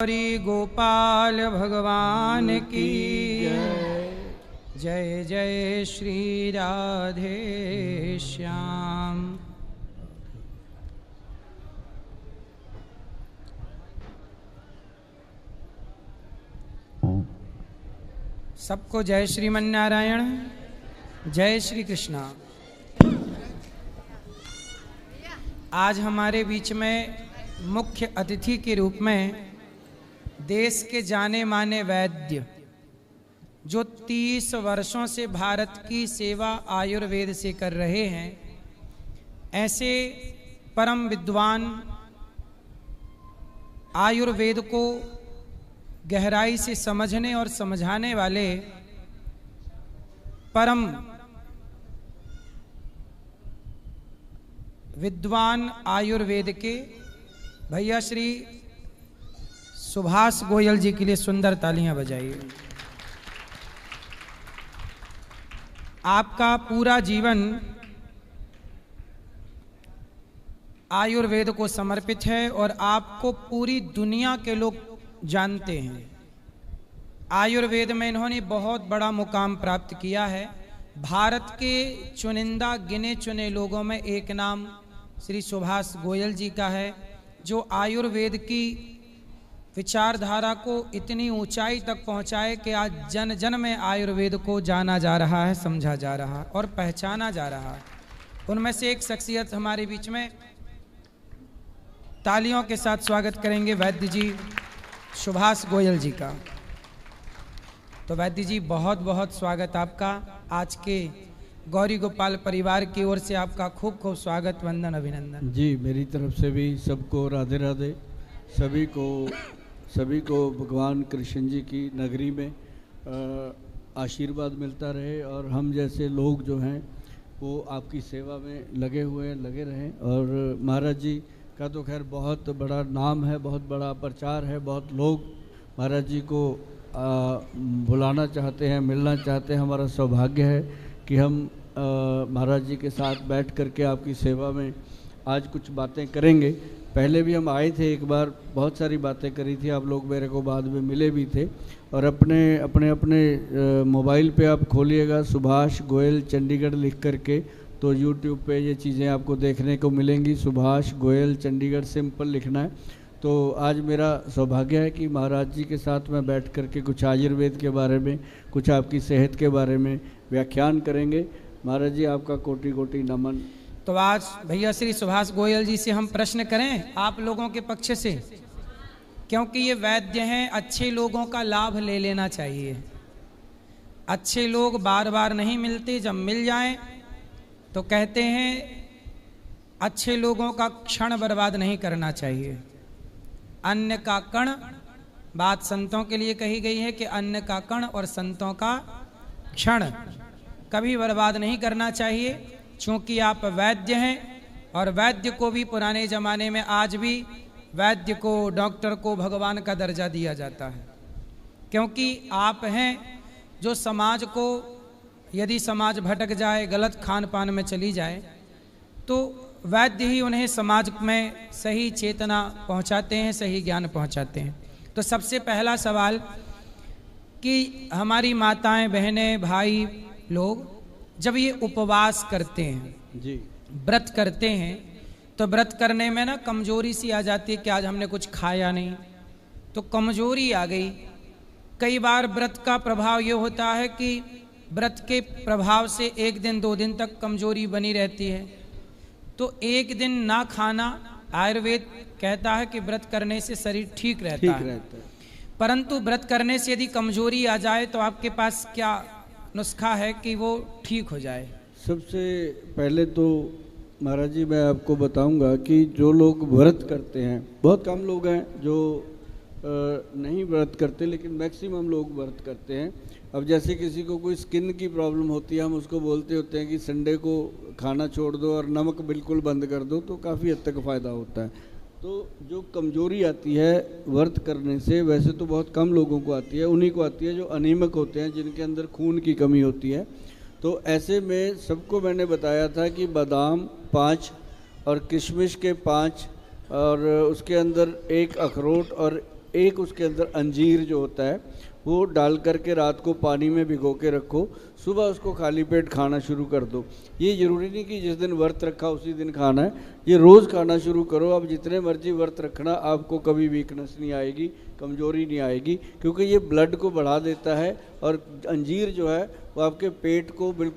गौरी गोपाल भगवान की जय जय श्री राधे श्याम। सबको जय श्रीमन नारायण, जय श्री कृष्णा। आज हमारे बीच में मुख्य अतिथि के रूप में देश के जाने माने वैद्य, जो 30 वर्षों से भारत की सेवा आयुर्वेद से कर रहे हैं, ऐसे परम विद्वान, आयुर्वेद को गहराई से समझने और समझाने वाले परम विद्वान आयुर्वेद के भैया श्री सुभाष गोयल जी के लिए सुंदर तालियां बजाइए। आपका पूरा जीवन आयुर्वेद को समर्पित है और आपको पूरी दुनिया के लोग जानते हैं। आयुर्वेद में इन्होंने बहुत बड़ा मुकाम प्राप्त किया है। भारत के चुनिंदा गिने चुने लोगों में एक नाम श्री सुभाष गोयल जी का है, जो आयुर्वेद की विचारधारा को इतनी ऊंचाई तक पहुंचाए कि आज जन जन में आयुर्वेद को जाना जा रहा है, समझा जा रहा है और पहचाना जा रहा है। उनमें से एक शख्सियत हमारे बीच में, तालियों के साथ स्वागत करेंगे वैद्य जी सुभाष गोयल जी का। तो वैद्य जी, बहुत बहुत स्वागत आपका। आज के गौरी गोपाल परिवार की ओर से आपका खूब खूब स्वागत, वंदन, अभिनंदन। जी, मेरी तरफ से भी सबको राधे राधे। सभी को भगवान कृष्ण जी की नगरी में आशीर्वाद मिलता रहे और हम जैसे लोग जो हैं वो आपकी सेवा में लगे रहें। और महाराज जी का तो खैर बहुत बड़ा नाम है, बहुत बड़ा प्रचार है, बहुत लोग महाराज जी को बुलाना चाहते हैं, मिलना चाहते हैं। हमारा सौभाग्य है कि हम महाराज जी के साथ बैठ करके आपकी सेवा में आज कुछ बातें करेंगे। पहले भी हम आए थे एक बार, बहुत सारी बातें करी थी, आप लोग मेरे को बाद में मिले भी थे। और अपने मोबाइल पे आप खोलिएगा सुभाष गोयल चंडीगढ़ लिख करके, तो यूट्यूब पे ये चीज़ें आपको देखने को मिलेंगी। सुभाष गोयल चंडीगढ़ सिंपल लिखना है। तो आज मेरा सौभाग्य है कि महाराज जी के साथ मैं बैठ करके कुछ आयुर्वेद के बारे में, कुछ आपकी सेहत के बारे में व्याख्यान करेंगे। महाराज जी, आपका कोटि कोटि नमन। तो आज भैया श्री सुभाष गोयल जी से हम प्रश्न करें आप लोगों के पक्ष से, क्योंकि ये वैद्य हैं, अच्छे लोगों का लाभ ले लेना चाहिए। अच्छे लोग बार बार नहीं मिलते, जब मिल जाएं तो कहते हैं अच्छे लोगों का क्षण बर्बाद नहीं करना चाहिए। अन्न का कण, बात संतों के लिए कही गई है कि अन्न का कण और संतों का क्षण कभी बर्बाद नहीं करना चाहिए। चूंकि आप वैद्य हैं और वैद्य को भी पुराने ज़माने में, आज भी वैद्य को, डॉक्टर को भगवान का दर्जा दिया जाता है, क्योंकि आप हैं जो समाज को, यदि समाज भटक जाए, गलत खान पान में चली जाए, तो वैद्य ही उन्हें समाज में सही चेतना पहुंचाते हैं, सही ज्ञान पहुंचाते हैं। तो सबसे पहला सवाल कि हमारी माताएं, बहनें, भाई लोग जब ये उपवास करते हैं जी, व्रत करते हैं, तो व्रत करने में ना कमजोरी सी आ जाती है कि आज हमने कुछ खाया नहीं, तो कमजोरी आ गई। कई बार व्रत का प्रभाव ये होता है कि व्रत के प्रभाव से 1 दिन 2 दिन तक कमजोरी बनी रहती है। तो 1 दिन ना खाना, आयुर्वेद कहता है कि व्रत करने से शरीर ठीक रहता है। परंतु व्रत करने से यदि कमजोरी आ जाए तो आपके पास क्या नुस्खा है कि वो ठीक हो जाए? सबसे पहले तो महाराज जी मैं आपको बताऊंगा कि जो लोग व्रत करते हैं, बहुत कम लोग हैं जो नहीं व्रत करते, लेकिन मैक्सिमम लोग व्रत करते हैं। अब जैसे किसी को कोई स्किन की प्रॉब्लम होती है, हम उसको बोलते होते हैं कि संडे को खाना छोड़ दो और नमक बिल्कुल बंद कर दो, तो काफ़ी हद तक फ़ायदा होता है। तो जो कमजोरी आती है व्रत करने से, वैसे तो बहुत कम लोगों को आती है, उन्हीं को आती है जो अनीमिक होते हैं, जिनके अंदर खून की कमी होती है। तो ऐसे में सबको मैंने बताया था कि बादाम 5 और किशमिश के 5 और उसके अंदर 1 अखरोट और एक उसके अंदर अंजीर जो होता है वो डाल करके रात को पानी में भिगो के रखो, सुबह उसको खाली पेट खाना शुरू कर दो। ये ज़रूरी नहीं कि जिस दिन व्रत रखा उसी दिन खाना है, ये रोज़ खाना शुरू करो। आप जितने मर्जी व्रत रखना, आपको कभी वीकनेस नहीं आएगी, कमज़ोरी नहीं आएगी, क्योंकि ये ब्लड को बढ़ा देता है और अंजीर जो है वो आपके पेट को बिल्कुल